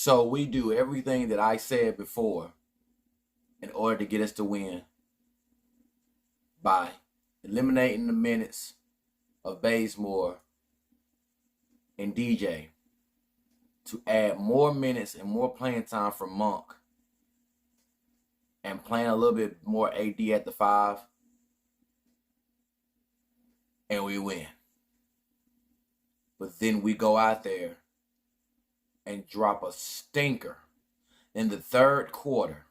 So we do everything that I said before in order to get us to win by eliminating the minutes of Bazemore and DJ to add more minutes and more playing time for Monk and playing a little bit more AD at the 5, and we win. But then we go out there and drop a stinker in the third quarter.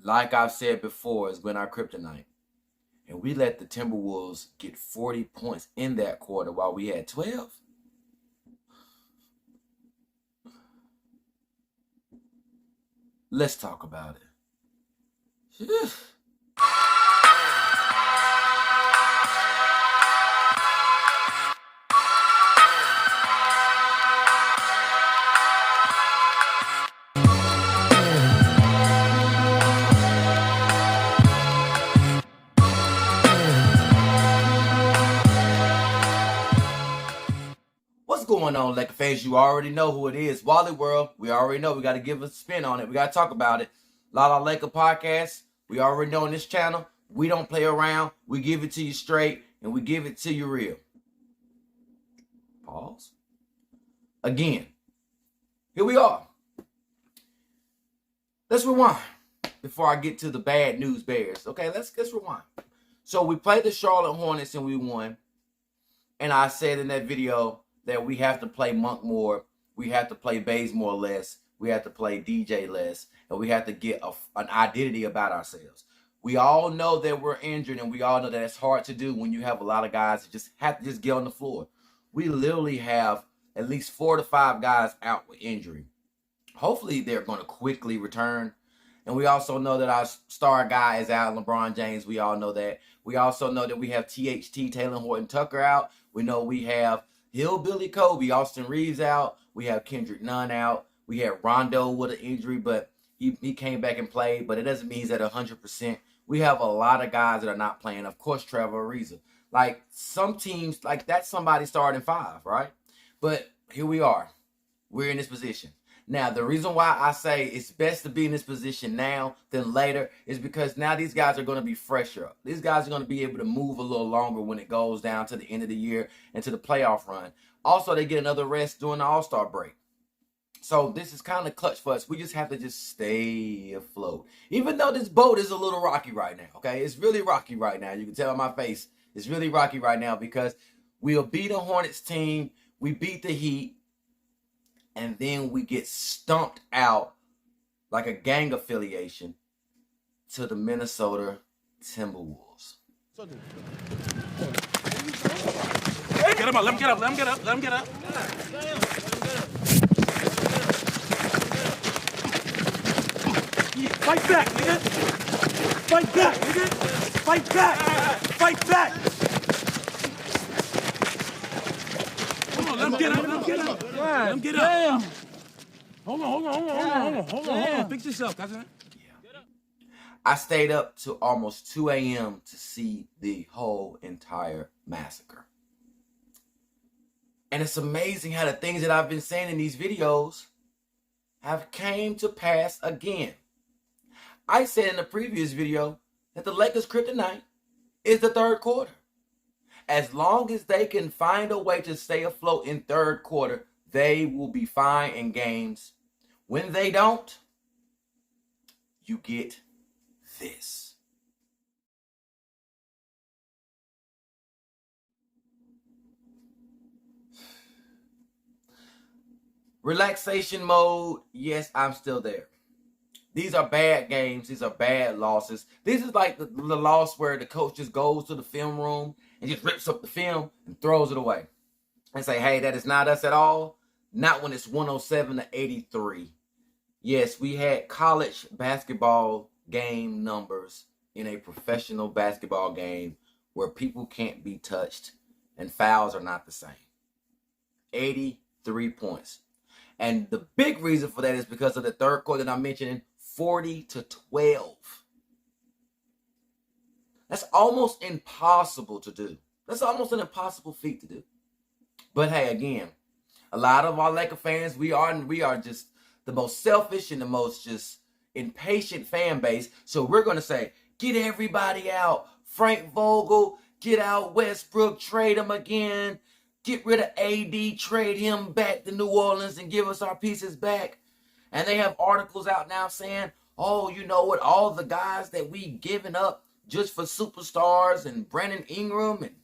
Like I've said before, has been our kryptonite. And we let the Timberwolves get 40 points in that quarter while we had 12. Let's talk about it. What's going on, Laker fans? You already know who it is. Wally World. We already know. We got to give a spin on it. We got to talk about it. La La Laker podcast. We already know on this channel, we don't play around. We give it to you straight, and we give it to you real. Pause. Again, here we are. Let's rewind before I get to the bad news bears. Okay, let's rewind. So we played the Charlotte Hornets and we won. And I said in that video that we have to play Monk more, we have to play Bazemore less, we have to play DJ less, and we have to get an identity about ourselves. We all know that we're injured, and we all know that it's hard to do when you have a lot of guys that just have to just get on the floor. We literally have at least 4 to 5 guys out with injury. Hopefully, they're going to quickly return. And we also know that our star guy is out, LeBron James. We all know that. We also know that we have THT, Taylor Horton Tucker out. We know we have Hillbilly Kobe, Austin Reeves out. We have Kendrick Nunn out. We had Rondo with an injury, but he came back and played. But it doesn't mean he's at 100%. We have a lot of guys that are not playing. Of course, Trevor Ariza. Like, some teams, like, that's somebody starting 5, right? But here we are. We're in this position. Now, the reason why I say it's best to be in this position now than later is because now these guys are going to be fresher. These guys are going to be able to move a little longer when it goes down to the end of the year and to the playoff run. Also, they get another rest during the All-Star break. So this is kind of clutch for us. We just have to just stay afloat. Even though this boat is a little rocky right now, okay? It's really rocky right now. You can tell on my face. It's really rocky right now because we'll beat a Hornets team. We beat the Heat. And then we get stumped out like a gang affiliation to the Minnesota Timberwolves. Get him up, let him get up, let him get up, let him get up. Fight back, nigga. Fight back, nigga. Fight back. Fight back. Come on, let him get up, let him get up. Let him get up. Damn. Hold on. Fix yourself, cousin. Yeah. I stayed up till almost 2 a.m. to see the whole entire massacre. And it's amazing how the things that I've been saying in these videos have came to pass again. I said in the previous video that the Lakers' kryptonite is the third quarter. As long as they can find a way to stay afloat in third quarter, they will be fine in games. When they don't, you get this. Relaxation mode, yes, I'm still there. These are bad games. These are bad losses. This is like the loss where the coach just goes to the film room and just rips up the film and throws it away. And say, hey, that is not us at all. Not when it's 107-83. Yes, we had college basketball game numbers in a professional basketball game where people can't be touched and fouls are not the same. 83 points. And the big reason for that is because of the third quarter that I'm mentioning, 40-12. That's almost impossible to do. That's almost an impossible feat to do. But hey, again, a lot of our Laker fans, we are just the most selfish and the most just impatient fan base. So we're going to say, get everybody out. Frank Vogel, get out Westbrook, trade him again. Get rid of AD, trade him back to New Orleans and give us our pieces back. And they have articles out now saying, oh, you know what, all the guys that we given up just for superstars and Brandon Ingram and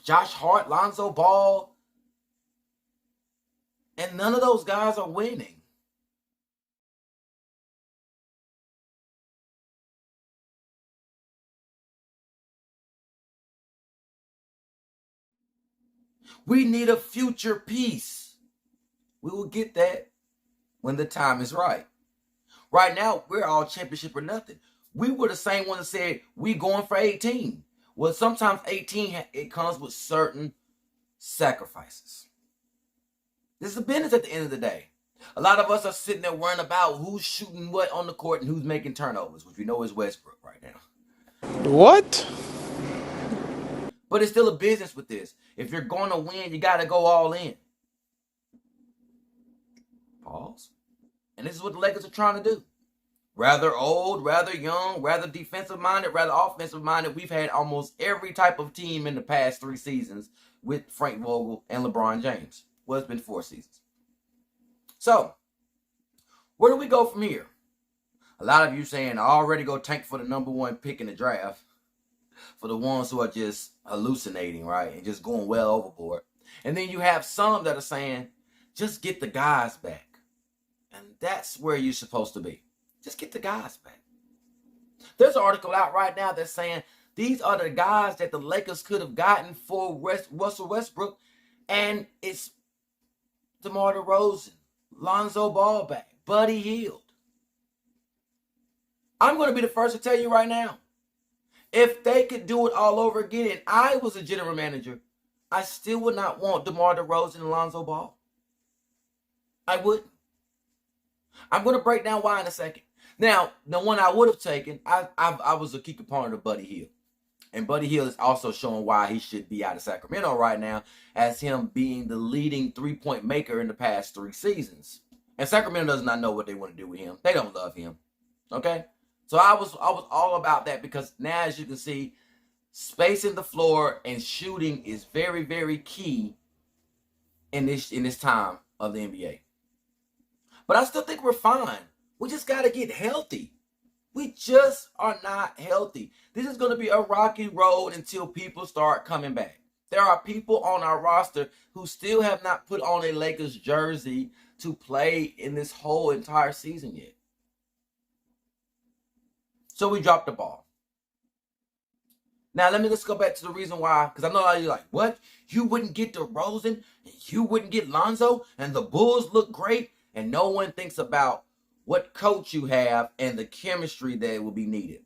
Josh Hart, Lonzo Ball, and none of those guys are winning. We need a future piece. We will get that when the time is right. Right now, we're all championship or nothing. We were the same one that said we going for 18. Well, sometimes 18, it comes with certain sacrifices. This is a business at the end of the day. A lot of us are sitting there worrying about who's shooting what on the court and who's making turnovers, which we know is Westbrook right now. What? But it's still a business with this. If you're going to win, you got to go all in. Pause. And this is what the Lakers are trying to do. Rather old, rather young, rather defensive-minded, rather offensive-minded. We've had almost every type of team in the past 3 seasons with Frank Vogel and LeBron James. Well, it's been 4 seasons. So, where do we go from here? A lot of you saying, I already go tank for the #1 pick in the draft. For the ones who are just hallucinating, right? And just going well overboard. And then you have some that are saying, just get the guys back. And that's where you're supposed to be. Just get the guys back. There's an article out right now that's saying these are the guys that the Lakers could have gotten for Russell Westbrook. And it's DeMar DeRozan, Lonzo Ball back, Buddy Hield. I'm going to be the first to tell you right now, if they could do it all over again and I was a general manager, I still would not want DeMar DeRozan and Lonzo Ball. I wouldn't. I'm going to break down why in a second. Now, the one I would have taken, I was a key component of Buddy Hield. And Buddy Hield is also showing why he should be out of Sacramento right now, as him being the leading three-point maker in the past 3 seasons. And Sacramento does not know what they want to do with him. They don't love him. Okay? So I was all about that, because now, as you can see, spacing the floor and shooting is very, very key in this time of the NBA. But I still think we're fine. We just got to get healthy. We just are not healthy. This is going to be a rocky road until people start coming back. There are people on our roster who still have not put on a Lakers jersey to play in this whole entire season yet. So we dropped the ball. Now, let's go back to the reason why, because I know a lot of you are like, what? You wouldn't get DeRozan, and you wouldn't get Lonzo, and the Bulls look great, and no one thinks about what coach you have and the chemistry that will be needed.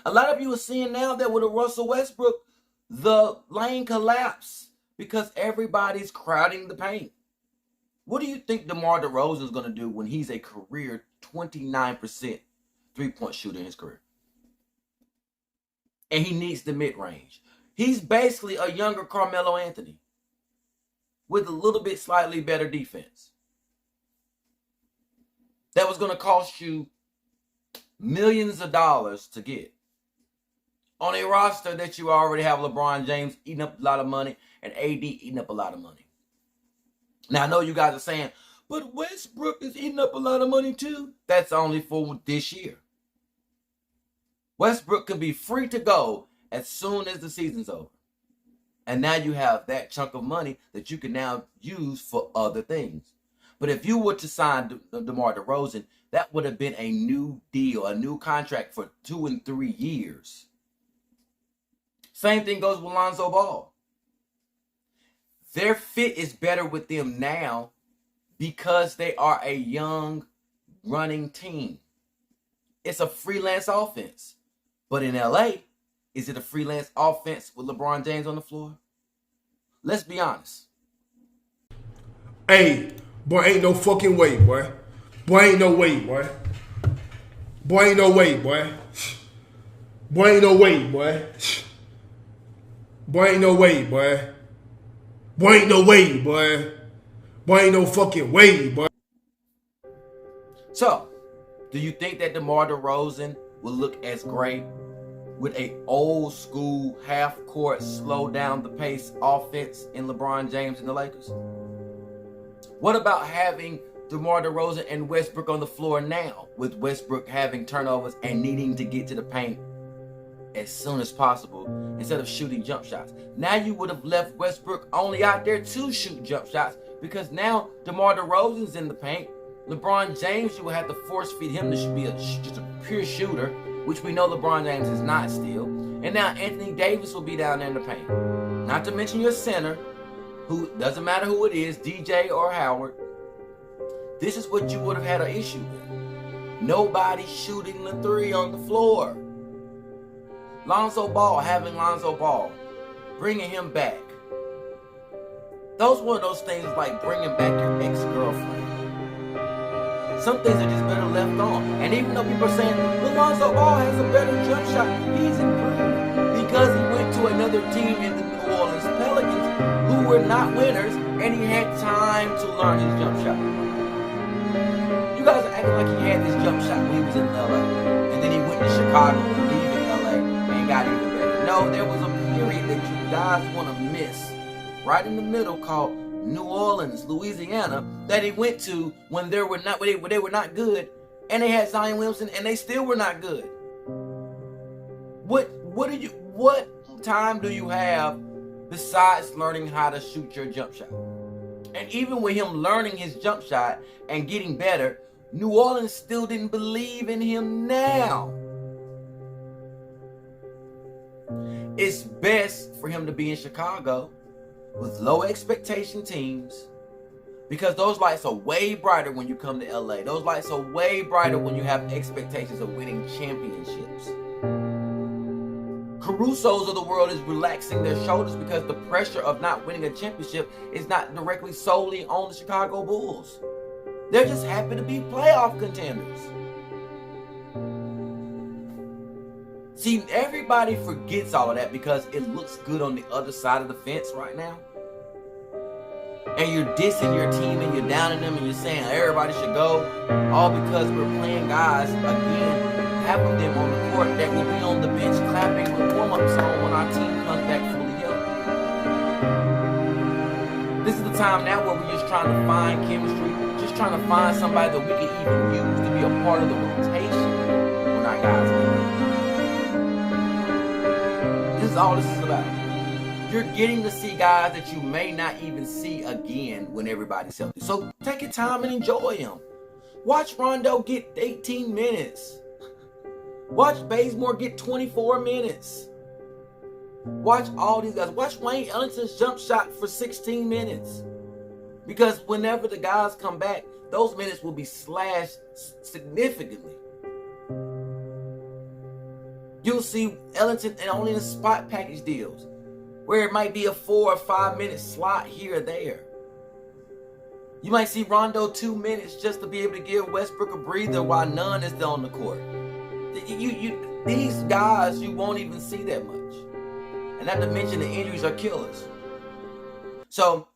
A lot of you are seeing now that with a Russell Westbrook, the lane collapse because everybody's crowding the paint. What do you think DeMar DeRozan is going to do when he's a career 29% three-point shooter in his career? And he needs the mid-range. He's basically a younger Carmelo Anthony with a little bit slightly better defense. That was going to cost you millions of dollars to get on a roster that you already have LeBron James eating up a lot of money and AD eating up a lot of money. Now, I know you guys are saying, but Westbrook is eating up a lot of money too. That's only for this year. Westbrook can be free to go as soon as the season's over. And now you have that chunk of money that you can now use for other things. But if you were to sign DeMar DeRozan, that would have been a new deal, a new contract for 2 and 3 years. Same thing goes with Lonzo Ball. Their fit is better with them now because they are a young running team. It's a freelance offense. But in LA, is it a freelance offense with LeBron James on the floor? Let's be honest. Hey, boy, ain't no fucking way, boy. Boy, ain't no way, boy. Boy, ain't no way, boy. Boy, ain't no way, boy. Boy, ain't no way, boy. Boy, ain't no way, boy. Boy, ain't no fucking way, boy. So, do you think that DeMar DeRozan will look as great with a old school half court slow down the pace offense in LeBron James and the Lakers? What about having DeMar DeRozan and Westbrook on the floor now, with Westbrook having turnovers and needing to get to the paint as soon as possible instead of shooting jump shots? Now you would have left Westbrook only out there to shoot jump shots, because now DeMar DeRozan's in the paint. LeBron James, you will have to force feed him to be just a pure shooter, which we know LeBron James is not still. And now Anthony Davis will be down there in the paint. Not to mention your center, who doesn't matter who it is, DJ or Howard. This is what you would have had an issue with. Nobody shooting the three on the floor. Lonzo Ball, having Lonzo Ball, bringing him back. Those one of those things like bringing back your ex-girlfriend. Some things are just better left on. And even though people are saying, well, Lonzo Ball has a better jump shot, he's improved because he went to another team in the New Orleans Pelicans who were not winners, and he had time to learn his jump shot. You guys are acting like he had this jump shot when he was in LA, and then he went to Chicago, leaving LA, and got even better. No, there was a period that you guys want to miss, right in the middle, called New Orleans, Louisiana, that he went to when they were not good, and they had Zion Williamson, and they still were not good. What time do you have besides learning how to shoot your jump shot? And even with him learning his jump shot and getting better, New Orleans still didn't believe in him now. It's best for him to be in Chicago with low expectation teams, because those lights are way brighter when you come to LA. Those lights are way brighter when you have expectations of winning championships. Caruso's of the world is relaxing their shoulders because the pressure of not winning a championship is not directly solely on the Chicago Bulls. They're just happy to be playoff contenders. See, everybody forgets all of that because it looks good on the other side of the fence right now. And you're dissing your team and you're downing them and you're saying everybody should go, all because we're playing guys, again, having them on the court that will be on the bench clapping with warm-up song when our team comes back fully healthy. This is the time now where we're just trying to find chemistry, just trying to find somebody that we can even use to be a part of the rotation when our guys get ready. This is all this is about. You're getting to see guys that you may not even see again when everybody's healthy. So take your time and enjoy him. Watch Rondo get 18 minutes. Watch Bazemore get 24 minutes. Watch all these guys. Watch Wayne Ellington's jump shot for 16 minutes. Because whenever the guys come back, those minutes will be slashed significantly. You'll see Ellington and only in spot package deals, where it might be a 4 or 5 minute slot here or there. You might see Rondo 2 minutes just to be able to give Westbrook a breather while none is still on the court. These guys, you won't even see that much. And not to mention the injuries are killers. So,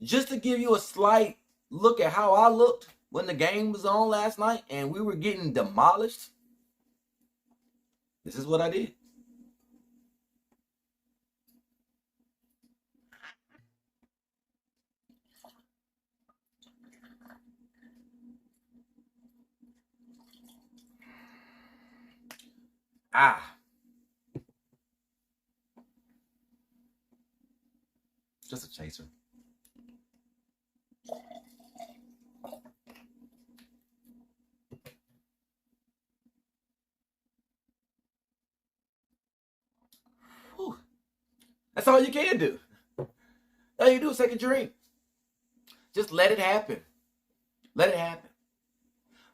just to give you a slight look at how I looked when the game was on last night and we were getting demolished, this is what I did. Just a chaser. Whew. That's all you can do. All you do is take a drink. Just let it happen. Let it happen.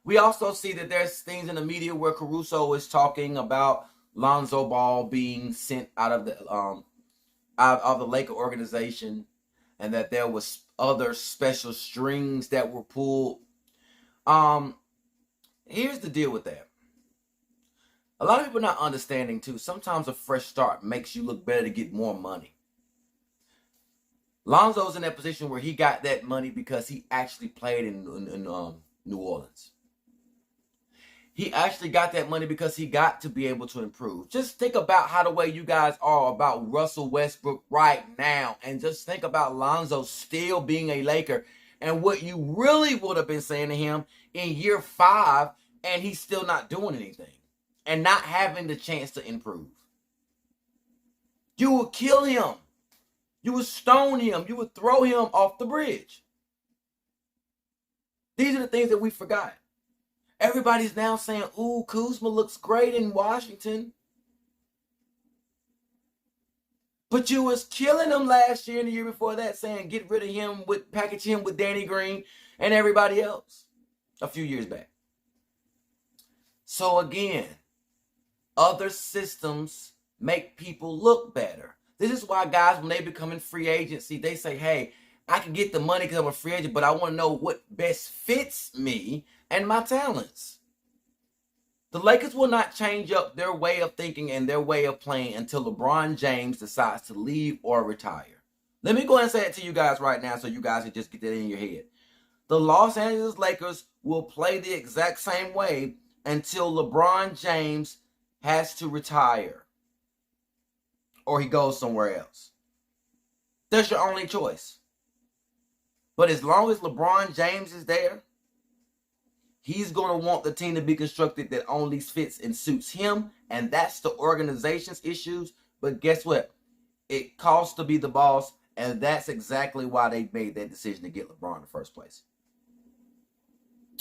We also see that there's things in the media where Caruso is talking about Lonzo Ball being sent out of the Laker organization, and that there was other special strings that were pulled. Here's the deal with that. A lot of people are not understanding too. Sometimes a fresh start makes you look better to get more money. Lonzo's in that position where he got that money because he actually played in New Orleans. He actually got that money because he got to be able to improve. Just think about how the way you guys are about Russell Westbrook right now. And just think about Lonzo still being a Laker and what you really would have been saying to him in year 5, and he's still not doing anything and not having the chance to improve. You would kill him. You would stone him. You would throw him off the bridge. These are the things that we forgot. Everybody's now saying, ooh, Kuzma looks great in Washington. But you was killing him last year and the year before that, saying get rid of him, package him with Danny Green and everybody else a few years back. So again, other systems make people look better. This is why guys, when they become in free agency, they say, hey, I can get the money because I'm a free agent, but I want to know what best fits me and my talents. The Lakers will not change up their way of thinking and their way of playing until LeBron James decides to leave or retire. Let me go ahead and say it to you guys right now so you guys can just get that in your head. The Los Angeles Lakers will play the exact same way until LeBron James has to retire or he goes somewhere else. That's your only choice. But as long as LeBron James is there, he's going to want the team to be constructed that only fits and suits him, and that's the organization's issues. But guess what? It costs to be the boss, and that's exactly why they made that decision to get LeBron in the first place.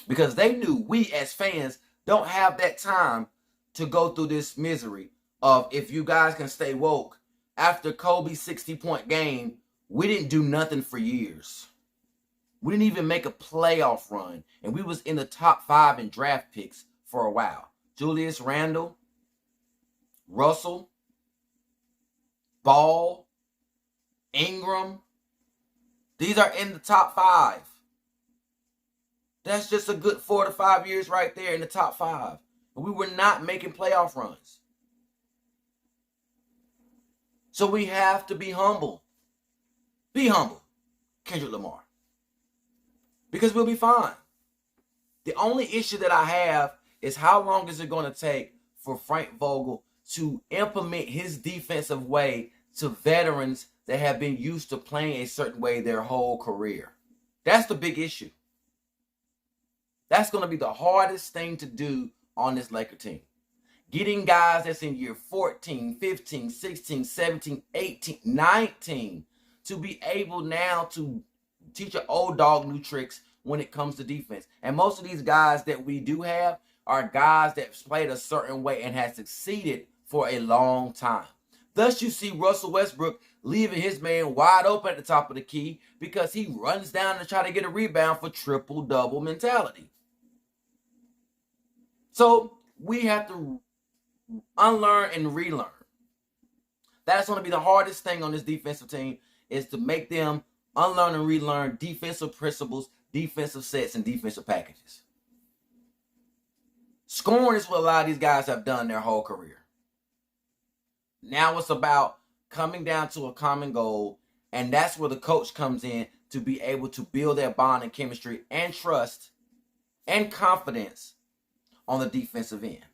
Because they knew we as fans don't have that time to go through this misery of if you guys can stay woke. After Kobe's 60-point game, we didn't do nothing for years. We didn't even make a playoff run, and we was in the top 5 in draft picks for a while. Julius Randle, Russell, Ball, Ingram. These are in the top 5. That's just a good 4 to 5 years right there in the top 5. And we were not making playoff runs. So we have to be humble. Be humble, Kendrick Lamar. Because we'll be fine. The only issue that I have is how long is it going to take for Frank Vogel to implement his defensive way to veterans that have been used to playing a certain way their whole career. That's the big issue. That's going to be the hardest thing to do on this Laker team. Getting guys that's in year 14, 15, 16, 17, 18, 19 to be able now to teach an old dog new tricks when it comes to defense. And most of these guys that we do have are guys that played a certain way and have succeeded for a long time. Thus, you see Russell Westbrook leaving his man wide open at the top of the key because he runs down to try to get a rebound for triple-double mentality. So we have to unlearn and relearn. That's going to be the hardest thing on this defensive team, is to make them unlearn and relearn defensive principles, defensive sets, and defensive packages. Scoring is what a lot of these guys have done their whole career. Now it's about coming down to a common goal, and that's where the coach comes in to be able to build that bond and chemistry and trust and confidence on the defensive end.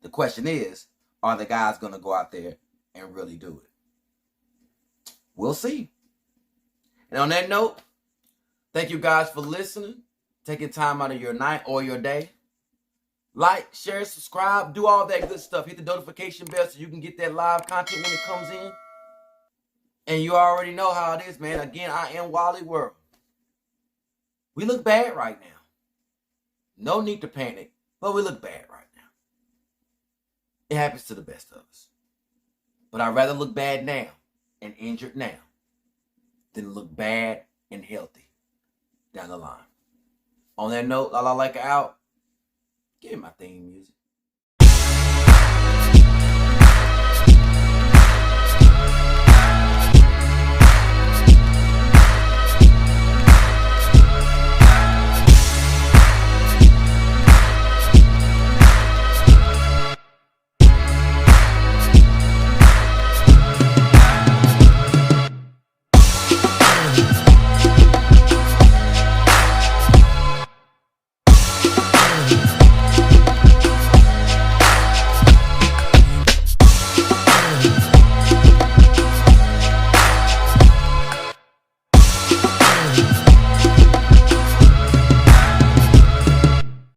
The question is, are the guys going to go out there and really do it? We'll see. And on that note, thank you guys for listening, taking time out of your night or your day. Like, share, subscribe, do all that good stuff. Hit the notification bell so you can get that live content when it comes in. And you already know how it is, man. Again, I am Wally World. We look bad right now. No need to panic, but we look bad right now. It happens to the best of us. But I'd rather look bad now and injured now than look bad and healthy down the line. On that note, La La Like out. Give me my theme music.